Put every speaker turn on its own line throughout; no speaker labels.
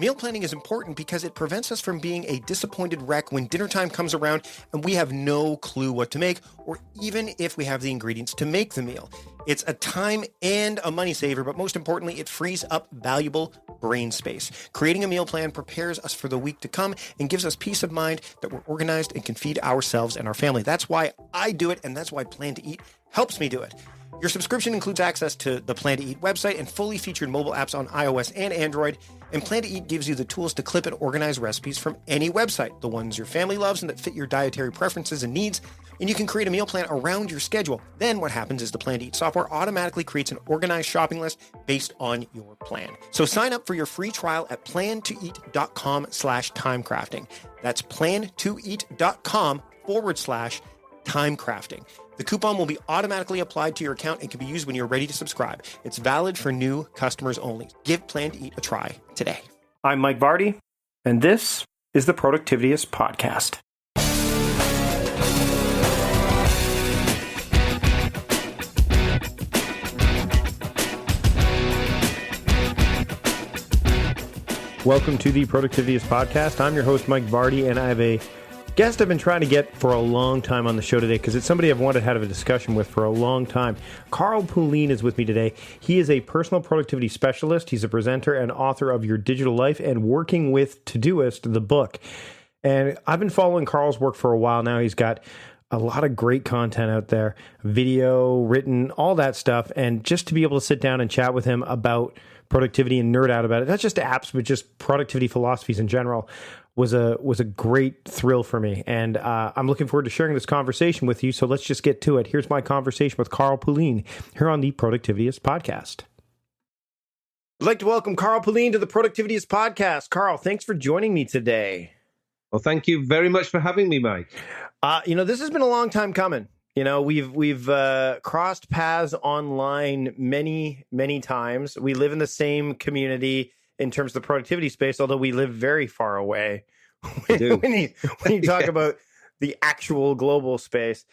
Meal planning is important because it prevents us from being a disappointed wreck when dinner time comes around and we have no clue what to make, or even if we have the ingredients to make the meal. It's a time and a money saver, but most importantly, it frees up valuable brain space. Creating a meal plan prepares us for the week to come and gives us peace of mind that we're organized and can feed ourselves and our family. That's why I do it, and that's why Plan to Eat helps me do it. Your subscription includes access to the Plan to Eat website and fully featured mobile apps on iOS and Android. And Plan to Eat gives you the tools to clip and organize recipes from any website, the ones your family loves and that fit your dietary preferences and needs. And you can create a meal plan around your schedule. Then what happens is the Plan to Eat software automatically creates an organized shopping list based on your plan. So sign up for your free trial at plantoeat.com/timecrafting. That's plantoeat.com/timecrafting. The coupon will be automatically applied to your account and can be used when you're ready to subscribe. It's valid for new customers only. Give Plan to Eat a try today. I'm Mike Vardy, and this is the Productivityist Podcast. Welcome to the Productivityist Podcast. I'm your host, Mike Vardy, and I have a guest I've been trying to get for a long time on the show today because it's somebody I've wanted to have a discussion with for a long time. Carl Pullein is with me today. He is a personal productivity specialist. He's a presenter and author of Your Digital Life and Working with Todoist, the book. And I've been following Carl's work for a while now. He's got a lot of great content out there, video, written, all that stuff. And just to be able to sit down and chat with him about productivity and nerd out about it, not just apps, but just productivity philosophies in general, was a great thrill for me. And I'm looking forward to sharing this conversation with you. So let's just get to it. Here's my conversation with Carl Pullein here on the Productivityist Podcast. I'd like to welcome Carl Pullein to the Productivityist Podcast. Carl, thanks for joining me today.
Well, thank you very much for having me, Mike.
This has been a long time coming. We've crossed paths online many, many times. We live in the same community in terms of the productivity space, although we live very far away when you talk about the actual global space.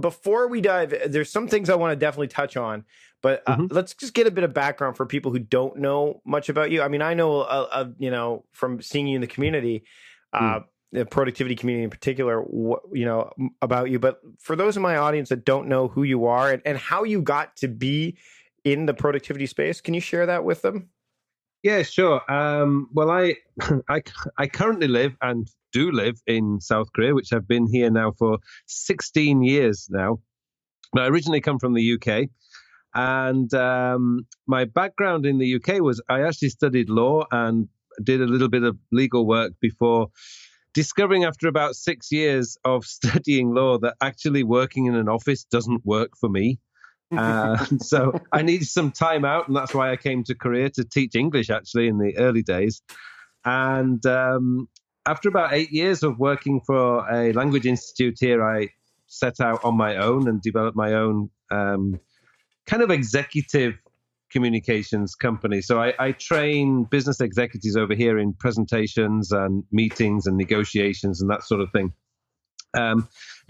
Before we dive, there's some things I want to definitely touch on, but let's just get a bit of background for people who don't know much about you. I mean, I know, from seeing you in the community, the productivity community in particular, about you. But for those in my audience that don't know who you are and how you got to be in the productivity space, can you share that with them?
Yeah, sure. Well, I currently live and do live in South Korea, which I've been here now for 16 years now. But I originally come from the UK. And my background in the UK was I actually studied law and did a little bit of legal work before discovering after about 6 years of studying law that actually working in an office doesn't work for me. So I needed some time out, and that's why I came to Korea to teach English, actually, in the early days. And after about 8 years of working for a language institute here, I set out on my own and developed my own kind of executive communications company. So I train business executives over here in presentations and meetings and negotiations and that sort of thing. Now,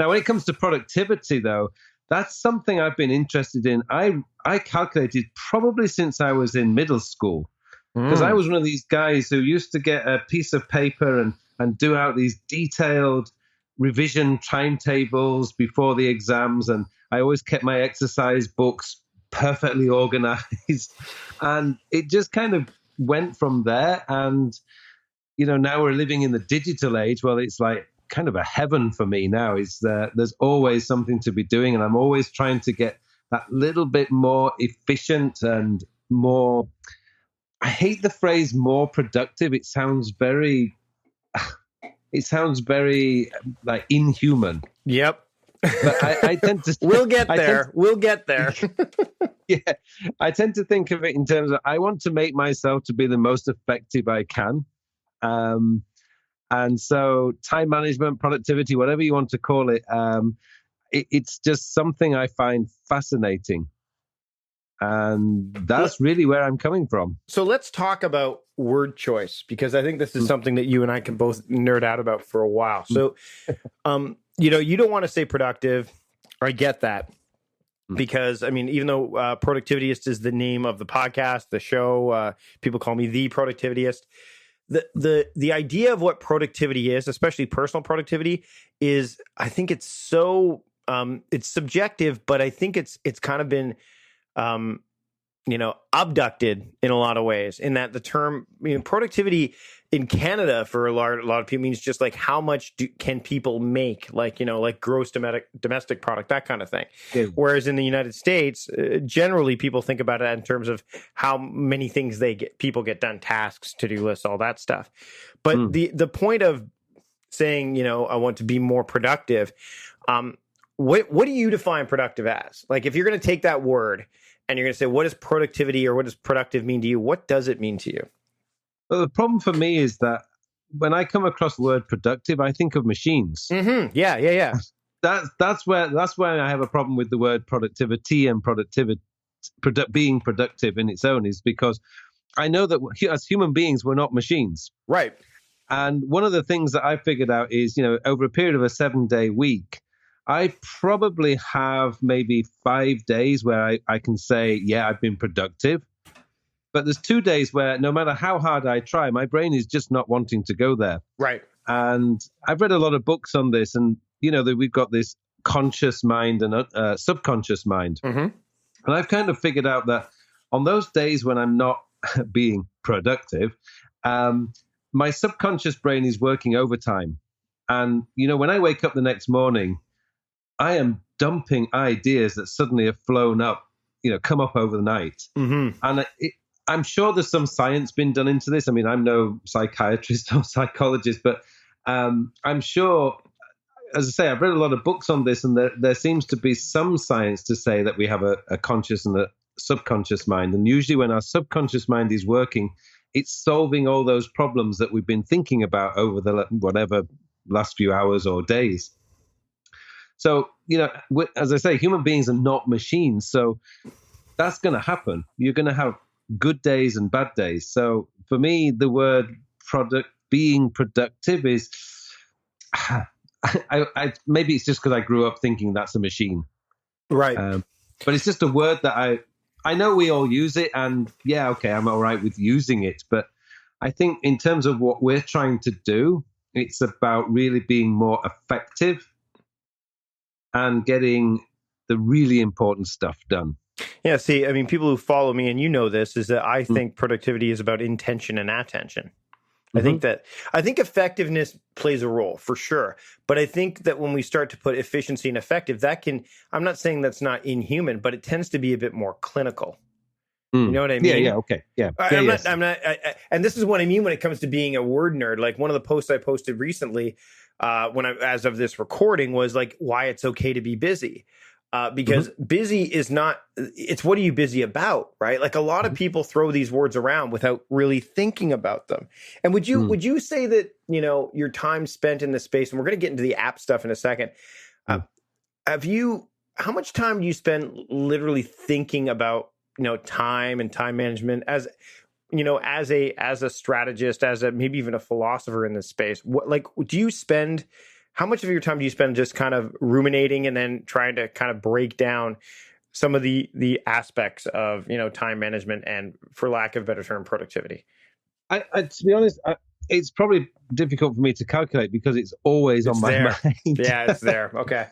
when it comes to productivity, though, that's something I've been interested in. I calculated probably since I was in middle school, because I was one of these guys who used to get a piece of paper and do out these detailed revision timetables before the exams. And I always kept my exercise books perfectly organized. And it just kind of went from there. And, now we're living in the digital age. Well, it's like kind of a heaven for me now. Is that there's always something to be doing, and I'm always trying to get that little bit more efficient and more, I hate the phrase more productive. It sounds very like inhuman.
Yep.
But I tend to
we'll get there.
Yeah, I tend to think of it in terms of I want to make myself to be the most effective I can. And so time management, productivity, whatever you want to call it, it's just something I find fascinating. And that's really where I'm coming from.
So let's talk about word choice, because I think this is something that you and I can both nerd out about for a while. So, you don't want to say productive. I get that. because I mean, even though Productivityist is the name of the podcast, the show, people call me the Productivityist. The idea of what productivity is, especially personal productivity, is I think it's so it's subjective, but I think it's kind of been abducted in a lot of ways, in that the term, productivity in Canada for a lot of people means just like how much can people make, like gross domestic product, that kind of thing.
Yeah.
Whereas in the United States, generally people think about it in terms of how many things people get done, tasks, to-do lists, all that stuff. But the point of saying, I want to be more productive, what do you define productive as? Like, if you're going to take that word and you're going to say, what is productivity or what does productive mean to you? What does it mean to you?
Well, the problem for me is that when I come across the word productive, I think of machines.
Mm-hmm. Yeah.
That's where I have a problem with the word productivity and being productive in its own, is because I know that as human beings, we're not machines.
Right.
And one of the things that I figured out is, over a period of a 7-day week, I probably have maybe 5 days where I can say, yeah, I've been productive. But there's 2 days where no matter how hard I try, my brain is just not wanting to go there.
Right.
And I've read a lot of books on this, and, that we've got this conscious mind and subconscious mind.
Mm-hmm.
And I've kind of figured out that on those days when I'm not being productive, my subconscious brain is working overtime. And, when I wake up the next morning, I am dumping ideas that suddenly have flown up, come up over the night.
Mm-hmm.
And I'm sure there's some science been done into this. I mean, I'm no psychiatrist or psychologist, but I'm sure, as I say, I've read a lot of books on this, and there seems to be some science to say that we have a conscious and a subconscious mind. And usually when our subconscious mind is working, it's solving all those problems that we've been thinking about over the last few hours or days. So, as I say, human beings are not machines. So that's going to happen. You're going to have good days and bad days. So for me, the word being productive is, maybe it's just because I grew up thinking that's a machine.
Right.
But it's just a word that I know we all use it, and yeah, okay, I'm all right with using it. But I think in terms of what we're trying to do, it's about really being more effective and getting the really important stuff done.
Yeah, see, I mean, people who follow me, and this, is that I think productivity is about intention and attention. Mm-hmm. I think effectiveness plays a role for sure. But I think that when we start to put efficiency and effective, I'm not saying that's not inhuman, but it tends to be a bit more clinical. You know what I mean?
Yeah, okay. Yeah.
I'm not, and this is what I mean when it comes to being a word nerd. Like, one of the posts I posted recently, as of this recording, was like why it's okay to be busy. Because busy is not, it's what are you busy about, right? Like, a lot of people throw these words around without really thinking about them. And would you say that, your time spent in this space, and we're going to get into the app stuff in a second. How much time do you spend literally thinking about, time and time management as a strategist, as maybe even a philosopher in this space? How much of your time do you spend just kind of ruminating and then trying to kind of break down some of the aspects of, time management and, for lack of a better term, productivity?
To be honest, it's probably difficult for me to calculate because it's always on my mind.
Yeah, it's there. Okay.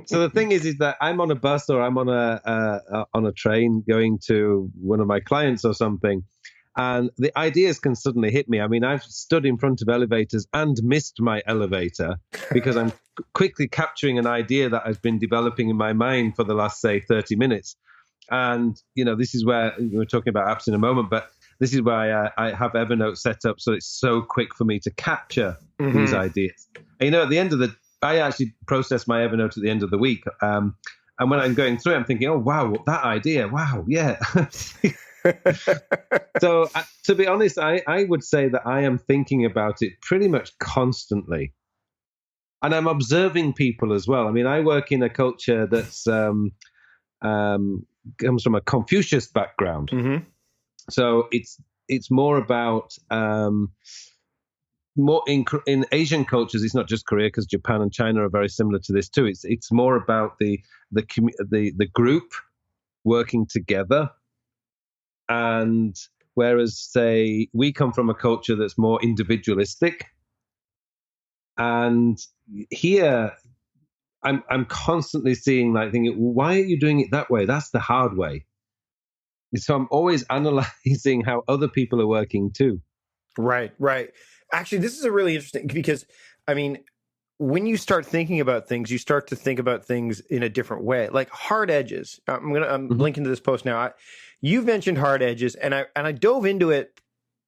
So the thing is that I'm on a bus or I'm on a train going to one of my clients or something, and the ideas can suddenly hit me. I mean, I've stood in front of elevators and missed my elevator because I'm quickly capturing an idea that has been developing in my mind for the last, say, 30 minutes. And, this is where we're talking about apps in a moment, but this is why I have Evernote set up so it's so quick for me to capture these ideas. And, at the end of I actually process my Evernote at the end of the week. And when I'm going through it, I'm thinking, oh, wow, that idea. Wow, yeah. So to be honest, I would say that I am thinking about it pretty much constantly. And I'm observing people as well. I mean, I work in a culture that's comes from a Confucius background. Mm-hmm. So it's more about more in Asian cultures. It's not just Korea, because Japan and China are very similar to this too. It's more about the group working together. And whereas, say, we come from a culture that's more individualistic. And here, I'm constantly seeing, like, thinking, why are you doing it that way? That's the hard way. So I'm always analyzing how other people are working too.
Right, right. Actually, this is a really interesting, because, I mean, when you start thinking about things, you start to think about things in a different way, like hard edges. I'm linking to this post now. You've mentioned hard edges, and I dove into it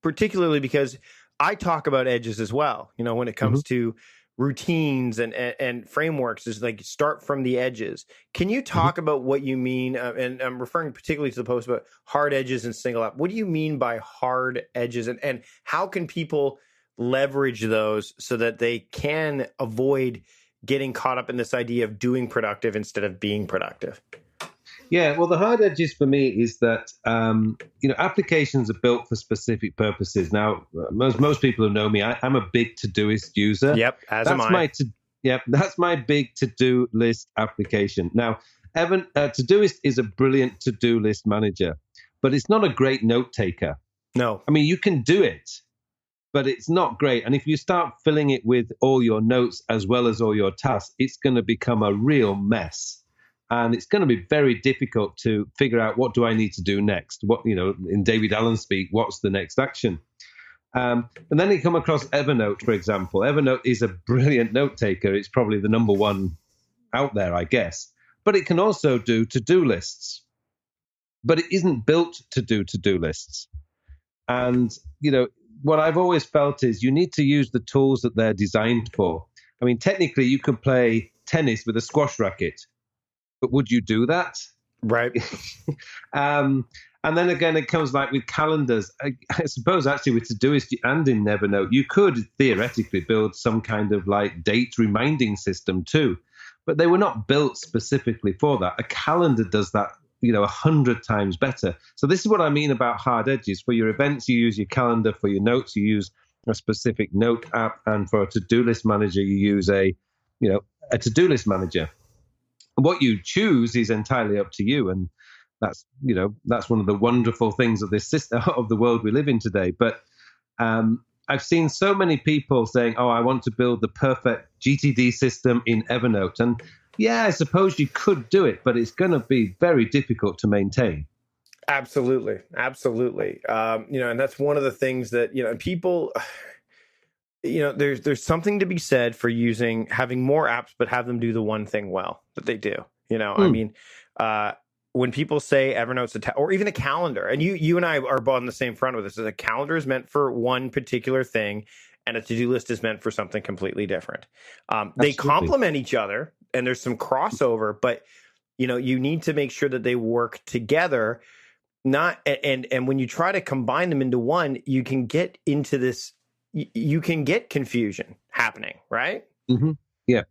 particularly because I talk about edges as well. You know, when it comes to routines and frameworks, is like start from the edges. Can you talk about what you mean? And I'm referring particularly to the post about hard edges and single app. What do you mean by hard edges, and how can people leverage those so that they can avoid getting caught up in this idea of doing productive instead of being productive?
Yeah, well, the hard edges for me is that applications are built for specific purposes. Now, most people who know me, I'm a big Todoist user.
Yep, as am I.
That's my big to-do list application. Now, Todoist is a brilliant to-do list manager, but it's not a great note taker.
No,
I mean, you can do it, but it's not great. And if you start filling it with all your notes as well as all your tasks, it's going to become a real mess. And it's going to be very difficult to figure out, what do I need to do next? What, in David Allen speak, what's the next action? And then you come across Evernote, for example. Evernote is a brilliant note taker. It's probably the number one out there, I guess. But it can also do to-do lists. But it isn't built to do to-do lists. And, what I've always felt is you need to use the tools that they're designed for. I mean, technically, you could play tennis with a squash racket, but would you do that?
Right.
And then again, it comes like with calendars. I suppose actually with Todoist and in Evernote, you could theoretically build some kind of like date reminding system too, but they were not built specifically for that. A calendar does that 100 times better. So this is what I mean about hard edges. For your events, you use your calendar. For your notes, you use a specific note app. And for a to-do list manager, you use a to-do list manager. What you choose is entirely up to you. And that's one of the wonderful things of this system, of the world we live in today. But I've seen so many people saying, oh, I want to build the perfect GTD system in Evernote. And yeah, I suppose you could do it, but it's going to be very difficult to maintain.
Absolutely. Absolutely. And that's one of the things that, people, there's something to be said for having more apps, but have them do the one thing well that they do. I mean, when people say Evernote's or even a calendar, and you and I are both on the same front with this, is a calendar is meant for one particular thing, and a to-do list is meant for something completely different. They complement each other, and there's some crossover, but you need to make sure that they work together. And when you try to combine them into one, you can get into this. You can get confusion happening, right?
Mm-hmm. Yeah.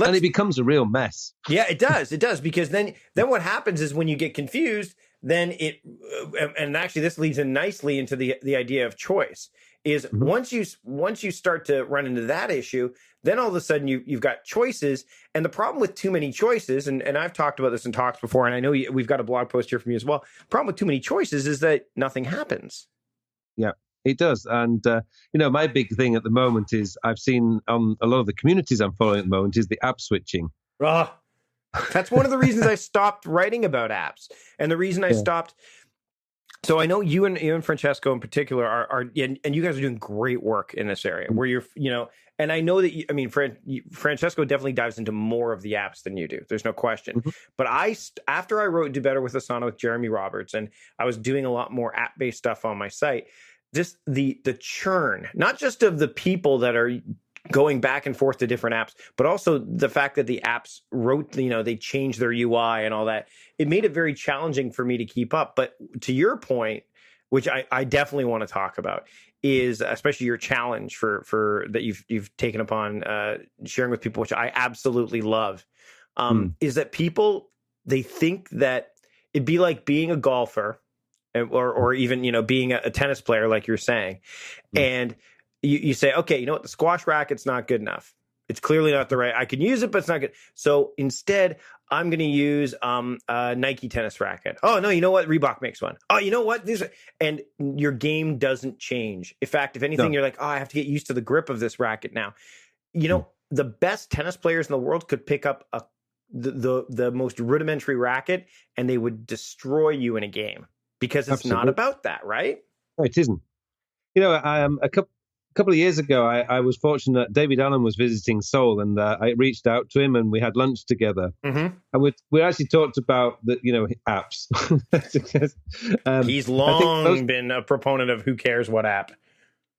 And it becomes a real mess.
Yeah, it does. It does, because then what happens is when you get confused, then and actually this leads in nicely into the idea of choice. Is once you start to run into that issue, then all of a sudden you've got choices. And the problem with too many choices, and I've talked about this in talks before, and I know we've got a blog post here from you as well. The problem with too many choices is that nothing happens.
Yeah, it does. And, my big thing at the moment is I've seen on a lot of the communities I'm following at the moment is the app switching.
That's one of the reasons I stopped writing about apps. And the reason I stopped. So I know you and Francesco in particular are and you guys are doing great work in this area where you're, and I know that Francesco definitely dives into more of the apps than you do. There's no question. But after I wrote Do Better with Asana with Jeremy Roberts, and I was doing a lot more app-based stuff on my site, just the churn, not just of the people that are going back and forth to different apps, but also the fact that the apps they changed their UI and all that. It made it very challenging for me to keep up. But to your point, which I definitely want to talk about, is especially your challenge for that you've taken upon sharing with people, which I absolutely love, is that people, they think that it'd be like being a golfer or even, being a tennis player, like you're saying. And you say, okay, the squash racket's not good enough. It's clearly not the right. I can use it, but it's not good. So instead, I'm going to use a Nike tennis racket. Oh no, you know what? Reebok makes one. Oh, you know what? And your game doesn't change. In fact, if anything, you're like, oh, I have to get used to the grip of this racket now. You know, the best tennis players in the world could pick up the most rudimentary racket, and they would destroy you in a game because it's not about that, right?
No, it isn't. You know, a couple of years ago, I was fortunate. David Allen was visiting Seoul, and I reached out to him, and we had lunch together. And we actually talked about the apps.
He's long been a proponent of who cares what app.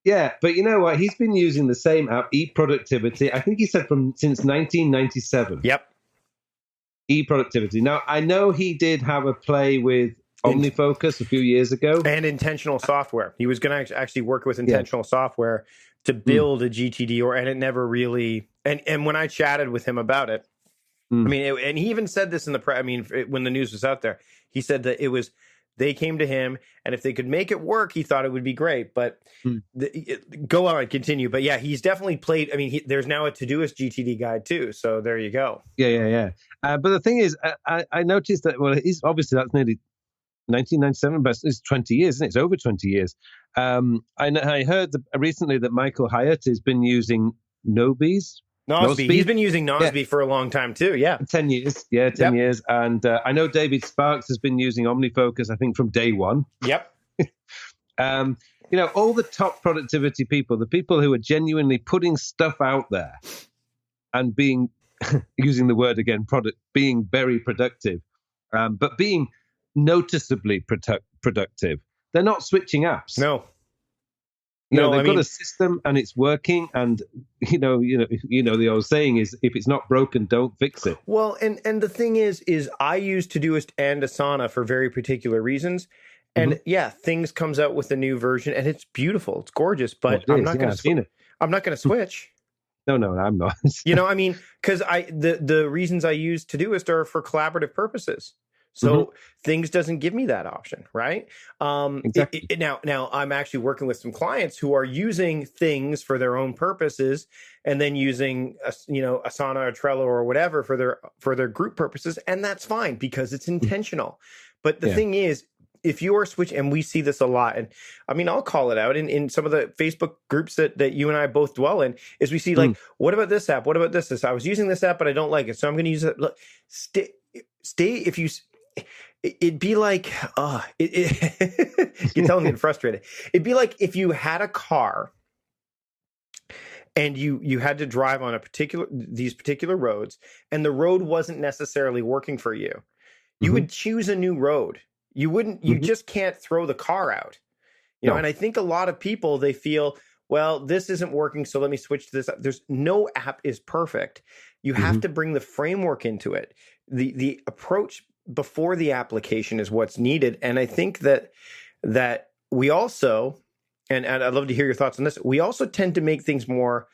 Yeah, but you know what? He's been using the same app, eProductivity. I think he said since 1997.
Yep.
eProductivity. Now, I know he did have a play with OmniFocus a few years ago.
And intentional software. He was going to actually work with intentional software to build a GTD, and it never really. And when I chatted with him about it, I mean, and he even said this in the press. I mean, when the news was out there, he said that they came to him, and if they could make it work, he thought it would be great. But go on, continue. But yeah, he's definitely played. I mean, there's now a Todoist GTD guide too. So there you go.
Yeah. But the thing is, I noticed that. Well, he's obviously that's nearly 1997, but it's 20 years, isn't it? It's over 20 years. I heard recently that Michael Hyatt has been using Nosby.
He's been using Nosby for a long time too. Yeah,
10 years. Yeah, 10 years. And I know David Sparks has been using OmniFocus, I think, from day one.
Yep.
All the top productivity people, the people who are genuinely putting stuff out there and being, using the word again, being very productive, but being noticeably productive. They're not switching apps.
No.
They've got a system and it's working, and the old saying is, if it's not broken, don't fix it.
Well, and the thing is I use Todoist and Asana for very particular reasons, and things comes out with a new version, and it's beautiful, it's gorgeous, but I'm not going to switch.
No, I'm not.
Because the reasons I use Todoist are for collaborative purposes. So things doesn't give me that option, right?
Exactly.
Now I'm actually working with some clients who are using things for their own purposes, and then using Asana or Trello or whatever for their group purposes, and that's fine because it's intentional. But the thing is, if you are switching, and we see this a lot, and I mean, I'll call it out in some of the Facebook groups that you and I both dwell in, is we see like, what about this app? What about this? I was using this app, but I don't like it, so I'm going to use it. Look, stay if you. It'd be like, you're telling me I'm frustrated. It'd be like if you had a car and you had to drive on these particular roads, and the road wasn't necessarily working for you. You would choose a new road. You wouldn't. You just can't throw the car out. You know. And I think a lot of people, they feel, well, this isn't working, so let me switch to this. There's no app is perfect. You have to bring the framework into it. The approach before the application is what's needed. And I think that we also, and I'd love to hear your thoughts on this, we also tend to make things more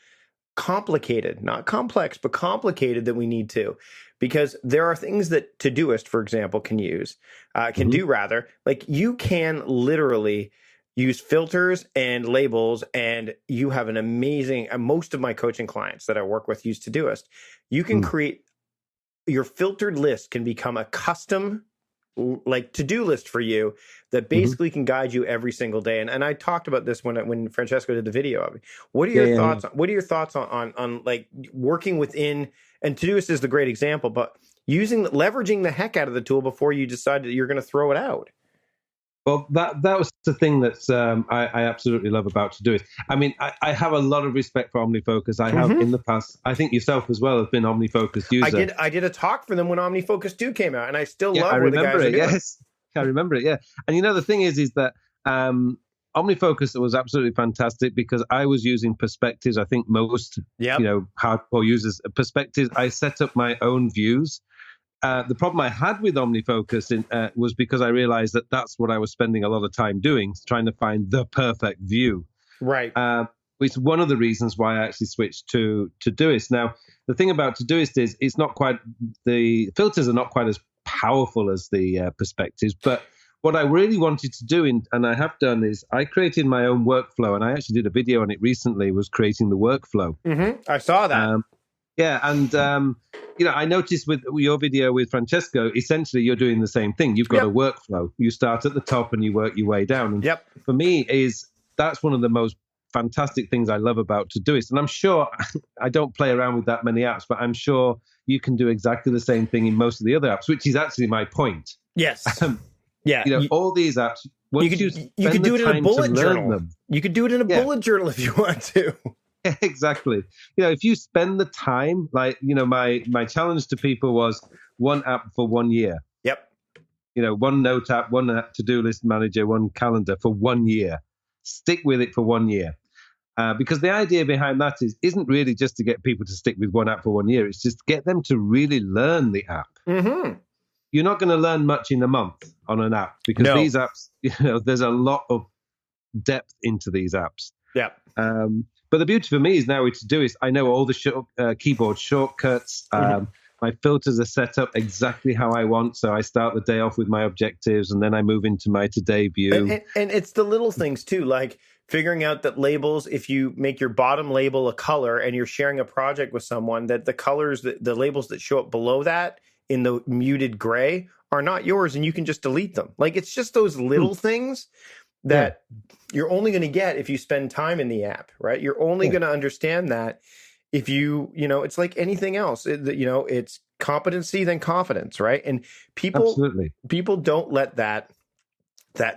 complicated, not complex, but complicated than we need to, because there are things that Todoist, for example, can do rather. Like, you can literally use filters and labels, and you have an amazing, most of my coaching clients that I work with use Todoist. You can create your filtered list, can become a custom like to-do list for you that basically can guide you every single day. And I talked about this when Francesco did the video of it. What are your thoughts? What are your thoughts on like working within, and Todoist is the great example, but leveraging the heck out of the tool before you decide that you're going to throw it out?
Well, that was the thing that I absolutely love about Todoist. I mean, I have a lot of respect for OmniFocus. I have in the past. I think yourself as well have been OmniFocus user.
I did a talk for them when OmniFocus 2 came out, and I still love what the guys are doing.
Yes, I remember it. Yeah, and the thing is that OmniFocus was absolutely fantastic because I was using perspectives. I think most hardcore users perspectives. I set up my own views. The problem I had with OmniFocus was because I realized that that's what I was spending a lot of time doing, trying to find the perfect view.
Right.
Which is one of the reasons why I actually switched to Todoist. Now, the thing about Todoist is the filters are not quite as powerful as the perspectives. But what I really wanted to do, and I have done, is I created my own workflow. And I actually did a video on it recently, was creating the workflow.
I saw that.
Yeah, and I noticed with your video with Francesco, essentially you're doing the same thing. You've got
Yep.
a workflow. You start at the top and you work your way down. And
Yep.
for me, that's one of the most fantastic things I love about Todoist. And I'm sure I don't play around with that many apps, but I'm sure you can do exactly the same thing in most of the other apps, which is actually my point.
Yes. Yeah.
All these apps.
You could do it in a bullet journal. You could do it in a bullet journal if you want to.
Yeah, exactly. If you spend the time, like, my challenge to people was one app for 1 year.
Yep.
One note app, one to-do list manager, one calendar for 1 year. Stick with it for 1 year. Because the idea behind that isn't really just to get people to stick with one app for 1 year. It's just to get them to really learn the app.
Mm-hmm.
You're not going to learn much in a month on an app because these apps, there's a lot of depth into these apps.
Yeah.
But the beauty for me is now with Todoist, I know all the keyboard shortcuts. My filters are set up exactly how I want. So I start the day off with my objectives and then I move into my today view.
And it's the little things too, like figuring out that labels, if you make your bottom label a color and you're sharing a project with someone, that the colors, the labels that show up below that in the muted gray are not yours and you can just delete them. Like it's just those little things that you're only going to get if you spend time in the app, right? You're only going to understand that if it's like anything else. It's competency then confidence, right? And people don't let that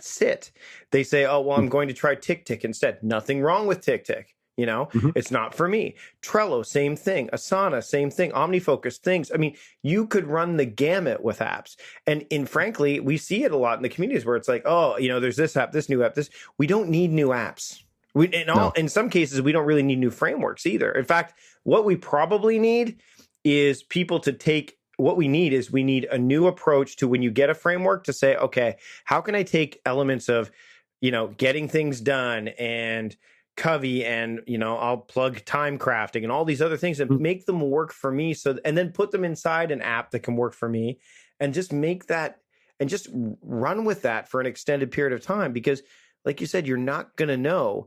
sit. They say, oh, well, I'm going to try TickTick instead. Nothing wrong with TickTick. It's not for me. Trello, same thing. Asana, same thing. OmniFocus, things. I mean, you could run the gamut with apps. And frankly, we see it a lot in the communities where it's like, oh, there's this app, this new app, this. We don't need new apps. In some cases, we don't really need new frameworks either. In fact, what we probably need is people to take. What we need is a new approach to when you get a framework to say, okay, how can I take elements of, getting things done and Covey and, I'll plug time crafting and all these other things and make them work for me. And then put them inside an app that can work for me and just make that and just run with that for an extended period of time. Because like you said, you're not going to know.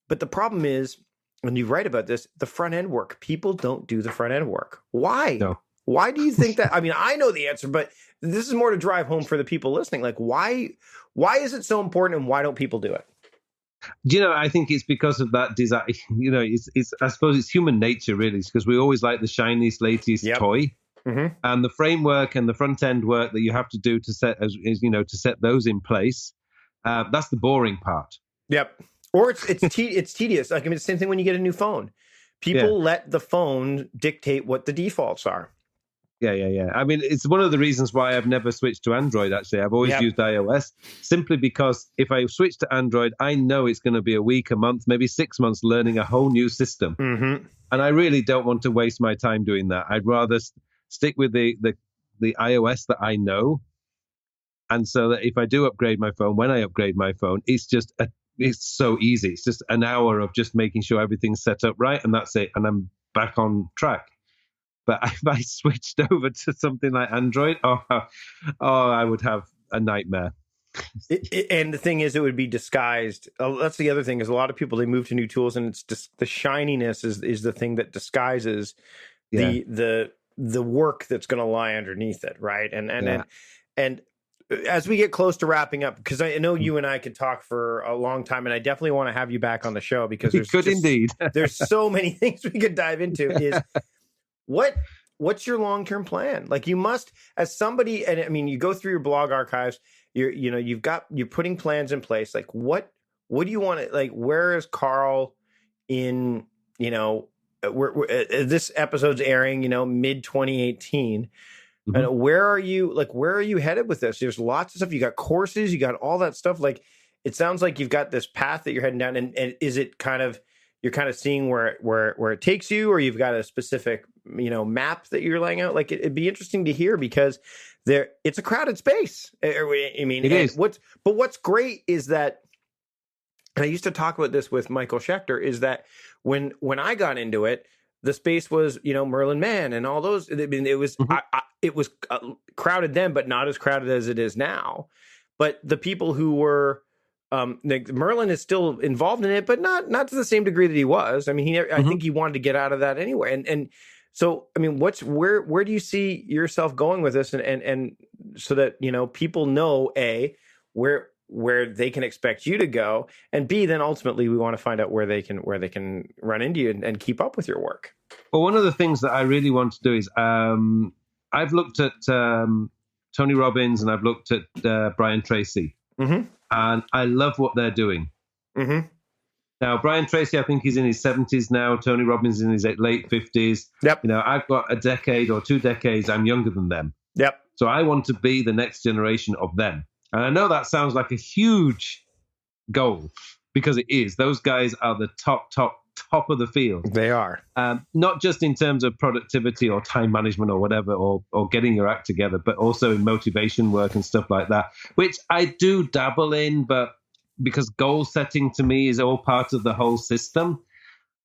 But the problem is, when you write about this, the front end work, people don't do the front end work. Why?
No.
Why do you think that? I mean, I know the answer, but this is more to drive home for the people listening. Like, why is it so important and why don't people do it?
I think it's because of that design. It's I suppose it's human nature, really, because we always like the shiniest, latest toy. Mm-hmm. And the framework and the front end work that you have to do to set to set those in place. That's the boring part.
Yep. Or it's tedious. Like, I mean, it's the same thing when you get a new phone. People let the phone dictate what the defaults are.
Yeah. I mean, it's one of the reasons why I've never switched to Android, actually. I've always used iOS, simply because if I switch to Android, I know it's going to be a week, a month, maybe 6 months learning a whole new system. Mm-hmm. And I really don't want to waste my time doing that. I'd rather stick with the iOS that I know. And so that if I do upgrade my phone, when I upgrade my phone, it's so easy. It's just an hour of just making sure everything's set up right, and that's it. And I'm back on track. But if I switched over to something like Android, I would have a nightmare.
And the thing is, it would be disguised. That's the other thing, is a lot of people, they move to new tools and it's just the shininess is the thing that disguises the work that's going to lie underneath it, right? And as we get close to wrapping up, because I know you and I could talk for a long time, and I definitely want to have you back on the show because there's so many things we could dive into. Is what's your long-term plan? Like, you must, as somebody, and I mean, you go through your blog archives, you're putting plans in place. Like, what do you want to, like, where is Carl in, this episode's airing, mid 2018. Mm-hmm. And where are you headed with this? There's lots of stuff. You got courses, you got all that stuff. Like, it sounds like you've got this path that you're heading down, and is it you're kind of seeing where it takes you, or you've got a specific, map that you're laying out? Like, it'd be interesting to hear, because it's a crowded space. I mean, it is. What's great is that, and I used to talk about this with Michael Schechter, is that when I got into it, the space was, Merlin Mann and all those. I mean, it was it was crowded then, but not as crowded as it is now. But the people who were, Merlin is still involved in it, but not to the same degree that he was. I mean, I think he wanted to get out of that anyway. And So, I mean, where do you see yourself going with this, and so that, you know, people know, A, where they can expect you to go, and B, then ultimately we want to find out where they can run into you and keep up with your work.
Well, one of the things that I really want to do is I've looked at Tony Robbins and I've looked at Brian Tracy, and I love what they're doing. Now, Brian Tracy, I think he's in his 70s now. Tony Robbins is in his late 50s.
Yep.
You know, I've got a decade or 2 decades. I'm younger than them.
Yep.
So I want to be the next generation of them. And I know that sounds like a huge goal, because it is. Those guys are the top of the field.
They are.
Not just in terms of productivity or time management or whatever, or getting your act together, but also in motivation work and stuff like that, which I do dabble in, but because goal setting to me is all part of the whole system.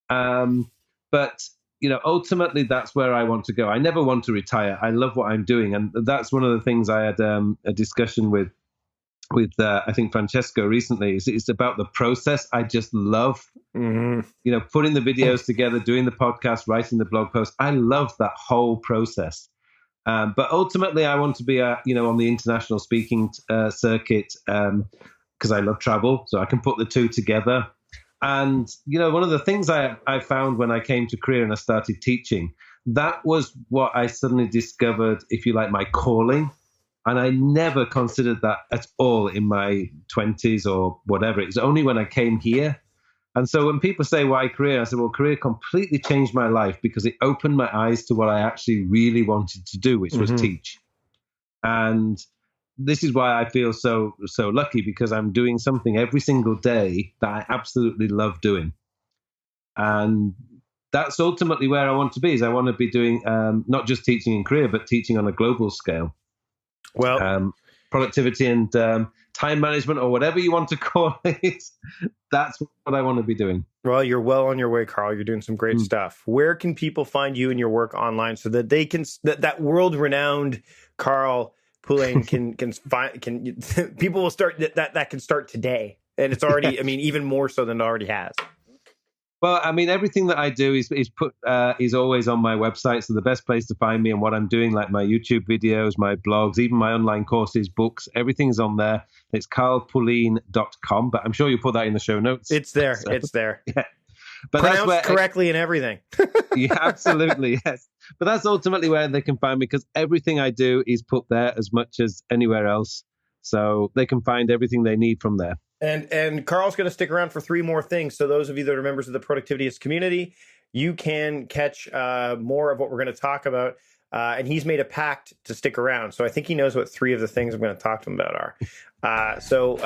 But, you know, ultimately that's where I want to go. I never want to retire. I love what I'm doing. And that's one of the things I had a discussion with I think Francesco recently. It's about the process. I just love, you know, putting the videos together, doing the podcast, writing the blog post. I love that whole process. But ultimately I want to be, you know, on the international speaking circuit, because I love travel, so I can put the two together. And, you know, one of the things I found when I came to Korea and I started teaching, that was what I suddenly discovered, if you like, my calling. And I never considered that at all in my 20s or whatever. It was only when I came here. And so when people say, why Korea? I said, well, Korea completely changed my life because it opened my eyes to what I actually really wanted to do, which was teach. And this is why I feel so lucky, because I'm doing something every single day that I absolutely love doing. And that's ultimately where I want to be, is I want to be doing not just teaching in Korea, but teaching on a global scale. Well, productivity and time management, or whatever you want to call it, that's what I want to be doing.
Well, you're well on your way, Carl. You're doing some great stuff. Where can people find you and your work online so that they can, that world-renowned Carl Pullein can people will start that can start today, and it's already, I mean, even more so than it already has.
Well, I mean, everything that I do is always on my website. So the best place to find me and what I'm doing, like my YouTube videos, my blogs, even my online courses, books, everything's on there. It's carlpullein.com, but I'm sure you'll put that in the show notes.
It's there. So, it's there.
Yeah. But
pronounced
that's where
correctly and everything.
Yeah, absolutely, yes. But that's ultimately where they can find me, because everything I do is put there as much as anywhere else. So they can find everything they need from there.
And Carl's going to stick around for 3 more things. So those of you that are members of the Productivityist community, you can catch more of what we're going to talk about. And he's made a pact to stick around. So I think he knows what 3 of the things I'm going to talk to him about are. So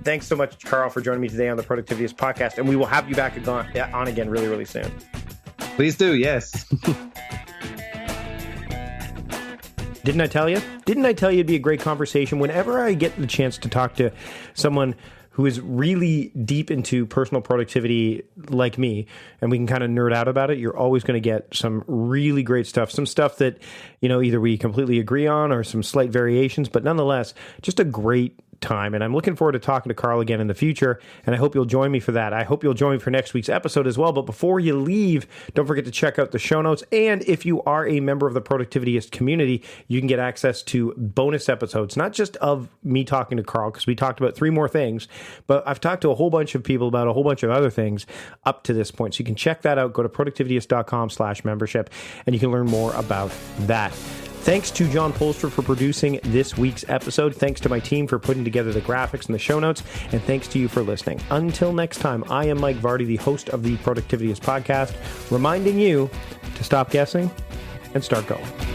thanks so much, Carl, for joining me today on the Productivityist podcast. And we will have you back on again really, really soon.
Please do, yes.
Didn't I tell you? Didn't I tell you it'd be a great conversation? Whenever I get the chance to talk to someone who is really deep into personal productivity like me, and we can kind of nerd out about it, you're always going to get some really great stuff, some stuff that, you know, either we completely agree on or some slight variations, but nonetheless, just a great time. And I'm looking forward to talking to Carl again in the future, and I hope you'll join me for that. I hope you'll join me for next week's episode as well. But before you leave, don't forget to check out the show notes. And if you are a member of the Productivityist community, you can get access to bonus episodes, not just of me talking to Carl, because we talked about 3 more things, but I've talked to a whole bunch of people about a whole bunch of other things up to this point. So you can check that out. Go to productivityist.com/membership, and you can learn more about that. Thanks to John Polster for producing this week's episode. Thanks to my team for putting together the graphics and the show notes. And thanks to you for listening. Until next time, I am Mike Vardy, the host of the Productivityist podcast, reminding you to stop guessing and start going.